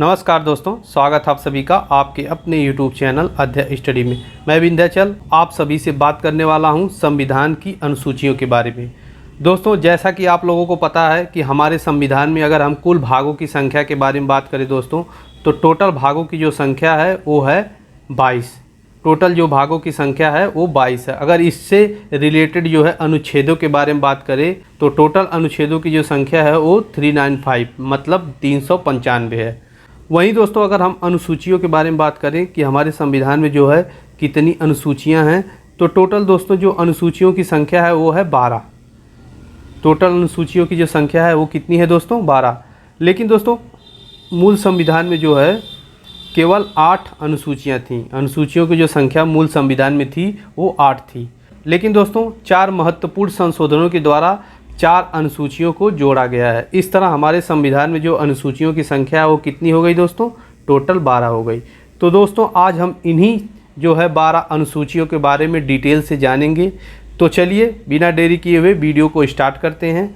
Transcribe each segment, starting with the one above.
नमस्कार दोस्तों, स्वागत है आप सभी का आपके अपने YouTube चैनल अध्यय स्टडी में। मैं विंध्याचल आप सभी से बात करने वाला हूं संविधान की अनुसूचियों के बारे में। दोस्तों, जैसा कि आप लोगों को पता है कि हमारे संविधान में अगर हम कुल भागों की संख्या के बारे में बात करें दोस्तों, तो टोटल भागों की जो संख्या है वो है 22। टोटल जो भागों की संख्या है वो 22 है। अगर इससे रिलेटेड जो है अनुच्छेदों के बारे में बात करें तो टोटल अनुच्छेदों की जो संख्या है वो 395 मतलब 395 है। वहीं दोस्तों, अगर हम अनुसूचियों के बारे में बात करें कि हमारे संविधान में जो है कितनी अनुसूचियां हैं, तो टोटल दोस्तों जो अनुसूचियों की संख्या है वो है 12। टोटल अनुसूचियों की जो संख्या है वो कितनी है दोस्तों? 12। लेकिन दोस्तों मूल संविधान में जो है केवल 8 अनुसूचियां थीं। अनुसूचियों की जो संख्या मूल संविधान में थी वो 8 थी। लेकिन दोस्तों 4 महत्वपूर्ण संशोधनों के द्वारा 4 अनुसूचियों को जोड़ा गया है। इस तरह हमारे संविधान में जो अनुसूचियों की संख्या है वो कितनी हो गई दोस्तों? टोटल 12 हो गई। तो दोस्तों आज हम इन्हीं जो है 12 अनुसूचियों के बारे में डिटेल से जानेंगे। तो चलिए बिना देरी किए हुए वीडियो को स्टार्ट करते हैं।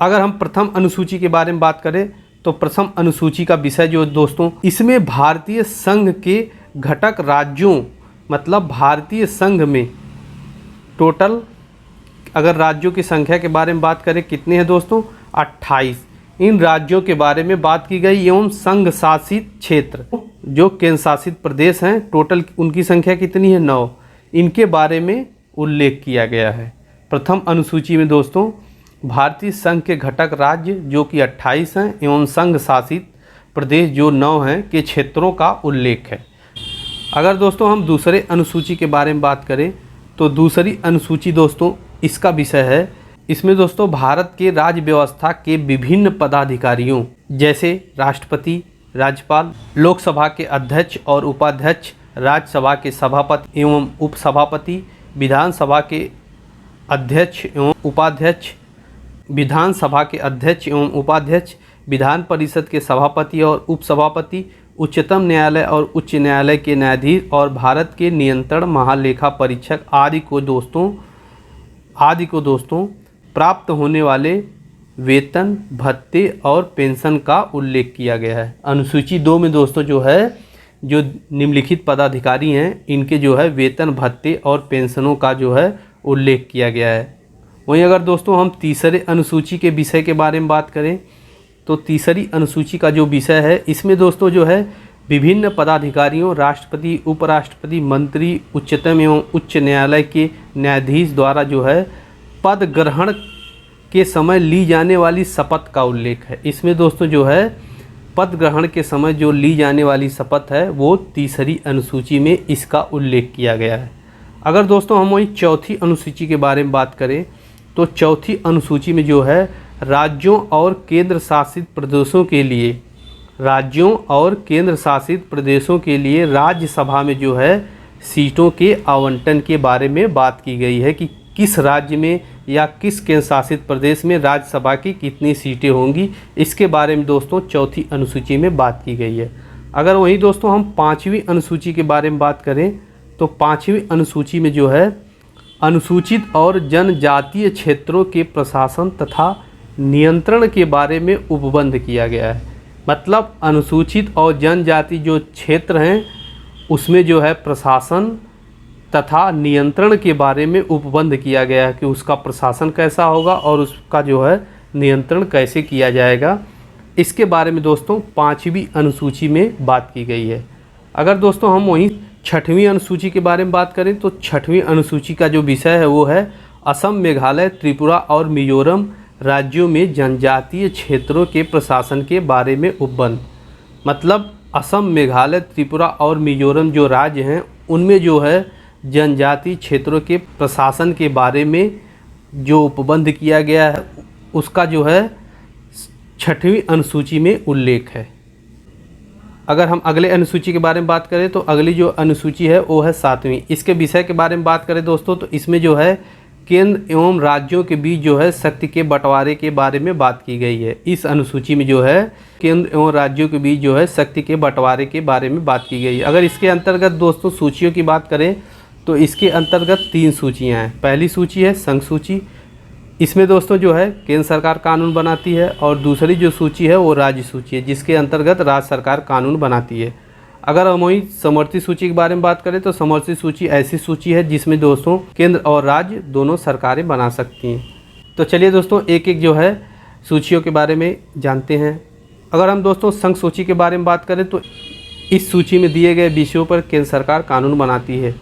अगर हम प्रथम अनुसूची के बारे में बात करें तो प्रथम अनुसूची का विषय जो दोस्तों, इसमें भारतीय संघ के घटक राज्यों मतलब भारतीय संघ में टोटल अगर राज्यों की संख्या के बारे में बात करें कितने हैं दोस्तों? 28। इन राज्यों के बारे में बात की गई एवं संघ शासित क्षेत्र जो केंद्र शासित प्रदेश हैं, टोटल उनकी संख्या कितनी है? 9। इनके बारे में उल्लेख किया गया है। प्रथम अनुसूची में दोस्तों भारतीय संघ के घटक राज्य जो कि 28 हैं एवं संघ शासित प्रदेश जो 9 हैं के क्षेत्रों का उल्लेख है। अगर दोस्तों हम दूसरे अनुसूची के बारे में बात करें तो दूसरी अनुसूची दोस्तों इसका विषय है, इसमें दोस्तों भारत के राज्य व्यवस्था के विभिन्न पदाधिकारियों जैसे राष्ट्रपति, राज्यपाल, लोकसभा के अध्यक्ष और उपाध्यक्ष, राज्यसभा के सभापति एवं उपसभापति, विधानसभा के अध्यक्ष एवं उपाध्यक्ष, विधानसभा के अध्यक्ष एवं उपाध्यक्ष, विधान परिषद के सभापति और उपसभापति, उच्चतम न्यायालय और उच्च न्यायालय के न्यायाधीश और भारत के नियंत्रण महालेखा परीक्षक आदि को दोस्तों प्राप्त होने वाले वेतन, भत्ते और पेंशन का उल्लेख किया गया है। अनुसूची 2 में दोस्तों जो है जो निम्नलिखित पदाधिकारी हैं इनके जो है वेतन, भत्ते और पेंशनों का जो है उल्लेख किया गया है। वहीं अगर दोस्तों हम तीसरे अनुसूची के विषय के बारे में बात करें तो तीसरी अनुसूची का जो विषय है इसमें दोस्तों जो है विभिन्न पदाधिकारियों, राष्ट्रपति, उपराष्ट्रपति, मंत्री, उच्चतम एवं उच्च न्यायालय के न्यायाधीश द्वारा जो है पद ग्रहण के समय ली जाने वाली शपथ का उल्लेख है। इसमें दोस्तों जो है पद ग्रहण के समय जो ली जाने वाली शपथ है वो तीसरी अनुसूची में इसका उल्लेख किया गया है। अगर दोस्तों हम वही चौथी अनुसूची के बारे में बात करें तो चौथी अनुसूची में जो है राज्यों और केंद्र शासित प्रदेशों के लिए राज्यसभा में जो है सीटों के आवंटन के बारे में बात की गई है कि किस राज्य में या किस केंद्र शासित प्रदेश में राज्यसभा की कितनी सीटें होंगी। इसके बारे में दोस्तों चौथी अनुसूची में बात की गई है। अगर वहीं दोस्तों हम 5वीं अनुसूची के बारे में बात करें तो 5वीं अनुसूची में जो है अनुसूचित और जनजातीय क्षेत्रों के प्रशासन तथा नियंत्रण के बारे में उपबंध किया गया है। मतलब अनुसूचित और जनजाति जो क्षेत्र हैं उसमें जो है प्रशासन तथा नियंत्रण के बारे में उपबंध किया गया है कि उसका प्रशासन कैसा होगा और उसका जो है नियंत्रण कैसे किया जाएगा। इसके बारे में दोस्तों 5वीं अनुसूची में बात की गई है। अगर दोस्तों हम वहीं 6वीं अनुसूची के बारे में बात करें तो 6वीं अनुसूची का जो विषय है वो है असम, मेघालय, त्रिपुरा और मिजोरम राज्यों में जनजातीय क्षेत्रों के प्रशासन के बारे में उपबंध। मतलब असम, मेघालय, त्रिपुरा और मिजोरम जो राज्य हैं उनमें जो है जनजातीय क्षेत्रों के प्रशासन के बारे में जो उपबंध किया गया है उसका जो है 6वीं अनुसूची में उल्लेख है। अगर हम अगले अनुसूची के बारे में बात करें तो अगली जो अनुसूची है वो है 7वीं। इसके विषय के बारे में बात करें दोस्तों तो इसमें जो है केंद्र एवं राज्यों के बीच जो है शक्ति के बंटवारे के बारे में बात की गई है। इस अनुसूची में जो है केंद्र एवं राज्यों के बीच जो है शक्ति के बंटवारे के बारे में बात की गई है। अगर इसके अंतर्गत दोस्तों सूचियों की बात करें तो इसके अंतर्गत 3 सूचियां हैं। पहली सूची है संघ सूची, इसमें दोस्तों जो है केंद्र सरकार कानून बनाती है और दूसरी जो सूची है वो राज्य सूची है, जिसके अंतर्गत राज्य सरकार कानून बनाती है। अगर हम वही समवर्ती सूची के बारे में बात करें तो समवर्ती सूची ऐसी सूची है जिसमें दोस्तों केंद्र और राज्य दोनों सरकारें बना सकती हैं। तो चलिए दोस्तों एक एक जो है सूचियों के बारे में जानते हैं। अगर हम दोस्तों संघ सूची के बारे में बात करें तो इस सूची में दिए गए विषयों पर केंद्र सरकार कानून बनाती है।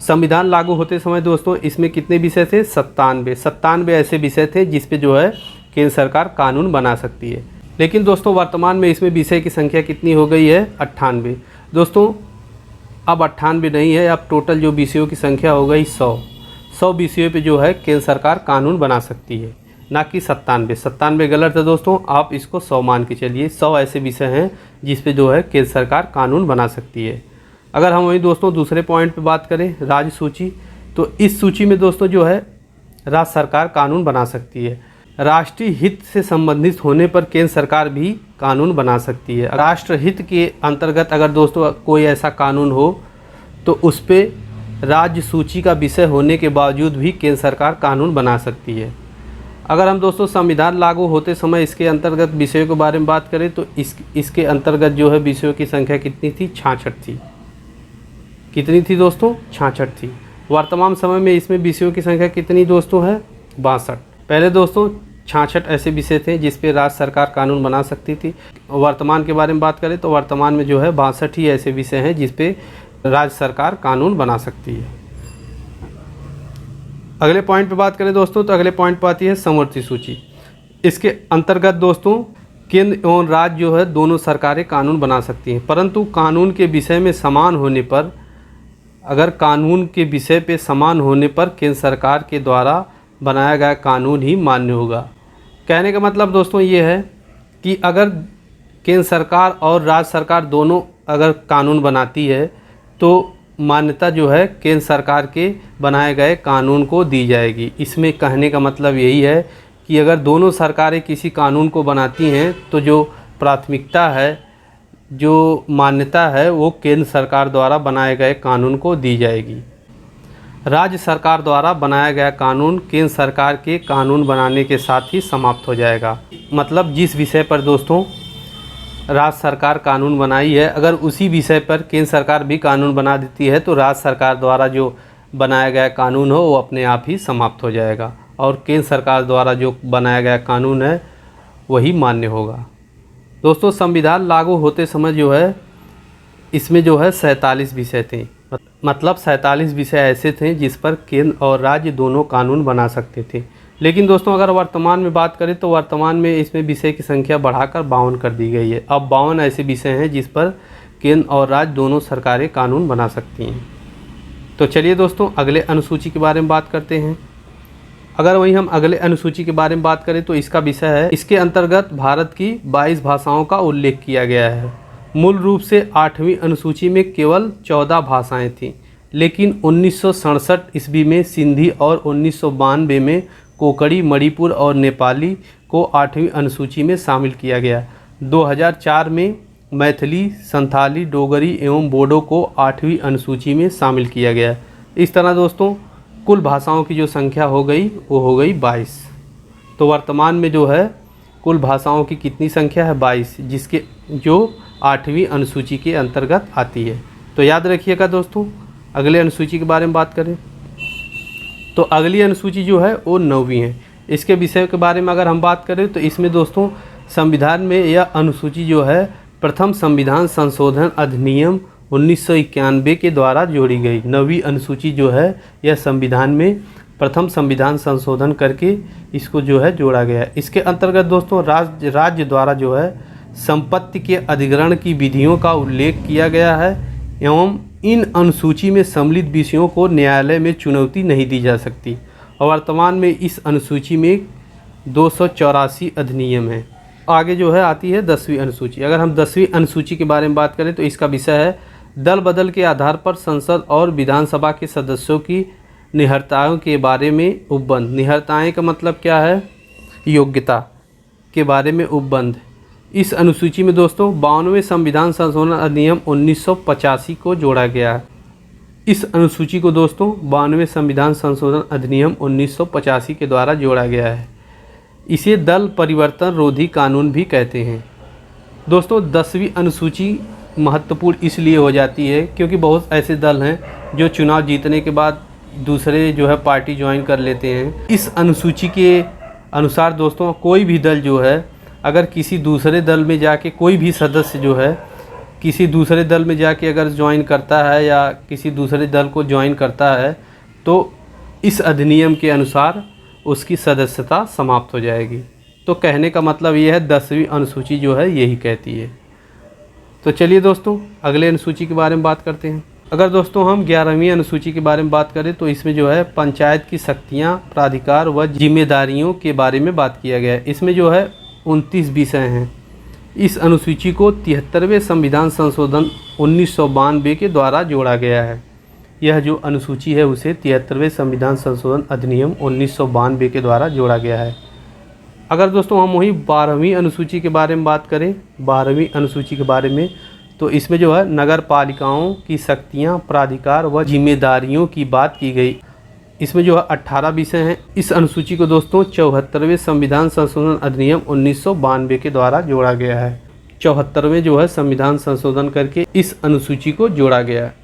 संविधान लागू होते समय दोस्तों इसमें कितने विषय थे? 97 ऐसे विषय थे जिस पे जो है केंद्र सरकार कानून बना सकती है। लेकिन दोस्तों वर्तमान में इसमें विषय की संख्या कितनी हो गई है? 98। दोस्तों अब 98 नहीं है, अब टोटल जो विषयों की संख्या हो गई 100 विषयों पे जो है केंद्र सरकार कानून बना सकती है, ना कि 97 गलत है दोस्तों। आप इसको 100 मान के चलिए। 100 ऐसे विषय हैं जिस पे जो है केंद्र सरकार कानून बना सकती है। अगर हम वही दोस्तों दूसरे पॉइंट पे बात करें राज्य सूची, तो इस सूची में दोस्तों जो है राज्य सरकार कानून बना सकती है। राष्ट्रीय हित से संबंधित होने पर केंद्र सरकार भी कानून बना सकती है। राष्ट्र हित के अंतर्गत अगर दोस्तों कोई ऐसा कानून हो तो उस पर राज्य सूची का विषय होने के बावजूद भी केंद्र सरकार कानून बना सकती है। अगर हम दोस्तों संविधान लागू होते समय इसके अंतर्गत विषयों के बारे में बात करें तो इसके अंतर्गत जो है विषयों की संख्या कितनी थी? 66 थी। कितनी थी दोस्तों? 66 थी। वर्तमान समय में इसमें विषयों की संख्या कितनी दोस्तों है? 62। पहले दोस्तों 66 ऐसे विषय थे जिस पे राज्य सरकार कानून बना सकती थी। वर्तमान के बारे में बात करें तो वर्तमान में जो है 62 ही ऐसे विषय हैं जिस पे राज्य सरकार कानून बना सकती है। अगले पॉइंट पे बात करें दोस्तों तो अगले पॉइंट पर आती है समवर्ती सूची। इसके अंतर्गत दोस्तों केंद्र एवं राज्य जो है दोनों सरकारें कानून बना सकती हैं, परंतु कानून के विषय में समान होने पर, अगर कानून के विषय पे समान होने पर केंद्र सरकार के द्वारा बनाया गया कानून ही मान्य होगा। कहने का मतलब दोस्तों ये है कि अगर केंद्र सरकार और राज्य सरकार दोनों अगर कानून बनाती है तो मान्यता जो है केंद्र सरकार के बनाए गए कानून को दी जाएगी। इसमें कहने का मतलब यही है कि अगर दोनों सरकारें किसी कानून को बनाती हैं तो जो प्राथमिकता है, जो मान्यता है, वो केंद्र सरकार द्वारा बनाए गए कानून को दी जाएगी। राज्य सरकार द्वारा बनाया गया कानून केंद्र सरकार के कानून बनाने के साथ ही समाप्त हो जाएगा। मतलब जिस विषय पर दोस्तों राज्य सरकार कानून बनाई है, अगर उसी विषय पर केंद्र सरकार भी कानून बना देती है तो राज्य सरकार द्वारा जो बनाया गया कानून हो वो अपने आप ही समाप्त हो जाएगा और केंद्र सरकार द्वारा जो बनाया गया कानून है वही मान्य होगा। दोस्तों संविधान लागू होते समय जो है इसमें जो है 47 विषय थे। मतलब 47 विषय ऐसे थे जिस पर केंद्र और राज्य दोनों कानून बना सकते थे। लेकिन दोस्तों अगर वर्तमान में बात करें तो वर्तमान में इसमें विषय की संख्या बढ़ाकर 52 कर दी गई है। अब 52 ऐसे विषय हैं जिस पर केंद्र और राज्य दोनों सरकारें कानून बना सकती हैं। तो चलिए दोस्तों अगले अनुसूची के बारे में बात करते हैं। अगर वहीं हम अगले अनुसूची के बारे में बात करें तो इसका विषय है, इसके अंतर्गत भारत की 22 भाषाओं का उल्लेख किया गया है। मूल रूप से 8वीं अनुसूची में केवल 14 भाषाएं थीं, लेकिन 1967 ईस्वी में सिंधी और 1992 में कोंकणी, मणिपुर और नेपाली को 8वीं अनुसूची में शामिल किया गया। 2004 में मैथिली, संथाली, डोगरी एवं बोडो को 8वीं अनुसूची में शामिल किया गया। इस तरह दोस्तों कुल भाषाओं की जो संख्या हो गई वो हो गई 22। तो वर्तमान में जो है कुल भाषाओं की कितनी संख्या है? 22, जिसके जो 8वीं अनुसूची के अंतर्गत आती है। तो याद रखिएगा दोस्तों अगले अनुसूची के बारे में बात करें तो अगली अनुसूची जो है वो 9वीं है। इसके विषय के बारे में अगर हम बात करें तो इसमें दोस्तों संविधान में यह अनुसूची जो है प्रथम संविधान संशोधन अधिनियम 1991 के द्वारा जोड़ी गई। 9वीं अनुसूची जो है यह संविधान में प्रथम संविधान संशोधन करके इसको जो है जोड़ा गया है। इसके अंतर्गत दोस्तों राज्य द्वारा जो है संपत्ति के अधिग्रहण की विधियों का उल्लेख किया गया है एवं इन अनुसूची में सम्मिलित विषयों को न्यायालय में चुनौती नहीं दी जा सकती। और वर्तमान में इस अनुसूची में 284 अधिनियम हैं। आगे जो है आती है 10वीं अनुसूची। अगर हम 10वीं अनुसूची के बारे में बात करें तो इसका विषय है दल बदल के आधार पर संसद और विधानसभा के सदस्यों की निहरताओं के बारे में उपबंध। निहरताएँ का मतलब क्या है? योग्यता के बारे में उपबंध। इस अनुसूची में दोस्तों 52वें संविधान संशोधन अधिनियम 1985 को जोड़ा गया है। इस अनुसूची को दोस्तों 92वें संविधान संशोधन अधिनियम 1985 के द्वारा जोड़ा गया है। इसे दल परिवर्तन रोधी कानून भी कहते हैं। दोस्तों 10वीं अनुसूची महत्वपूर्ण इसलिए हो जाती है क्योंकि बहुत ऐसे दल हैं जो चुनाव जीतने के बाद दूसरे जो है पार्टी ज्वाइन कर लेते हैं। इस अनुसूची के अनुसार दोस्तों कोई भी दल जो है अगर किसी दूसरे दल में जाके कोई भी सदस्य जो है किसी दूसरे दल में जाके अगर ज्वाइन करता है या किसी दूसरे दल को ज्वाइन करता है तो इस अधिनियम के अनुसार उसकी सदस्यता समाप्त हो जाएगी। तो कहने का मतलब ये है 10वीं अनुसूची जो है यही कहती है। तो चलिए दोस्तों अगले अनुसूची के बारे में बात करते हैं। अगर दोस्तों हम 11वीं अनुसूची के बारे में बात करें तो इसमें जो है पंचायत की शक्तियाँ, प्राधिकार व जिम्मेदारियों के बारे में बात किया गया है। इसमें जो है 29 विषय हैं। इस अनुसूची को 73वें संविधान संशोधन 1992 के द्वारा जोड़ा गया है। यह जो अनुसूची है उसे 73वें संविधान संशोधन अधिनियम 1992 के द्वारा जोड़ा गया है। अगर दोस्तों हम वही 12वीं अनुसूची के बारे में बात करें, 12वीं अनुसूची के बारे में, तो इसमें जो है नगर पालिकाओं की शक्तियाँ, प्राधिकार व जिम्मेदारियों की बात की गई। इसमें जो है 18 विषय हैं। इस अनुसूची को दोस्तों 74वें संविधान संशोधन अधिनियम 1992 के द्वारा जोड़ा गया है। 74वें जो है संविधान संशोधन करके इस अनुसूची को जोड़ा गया है।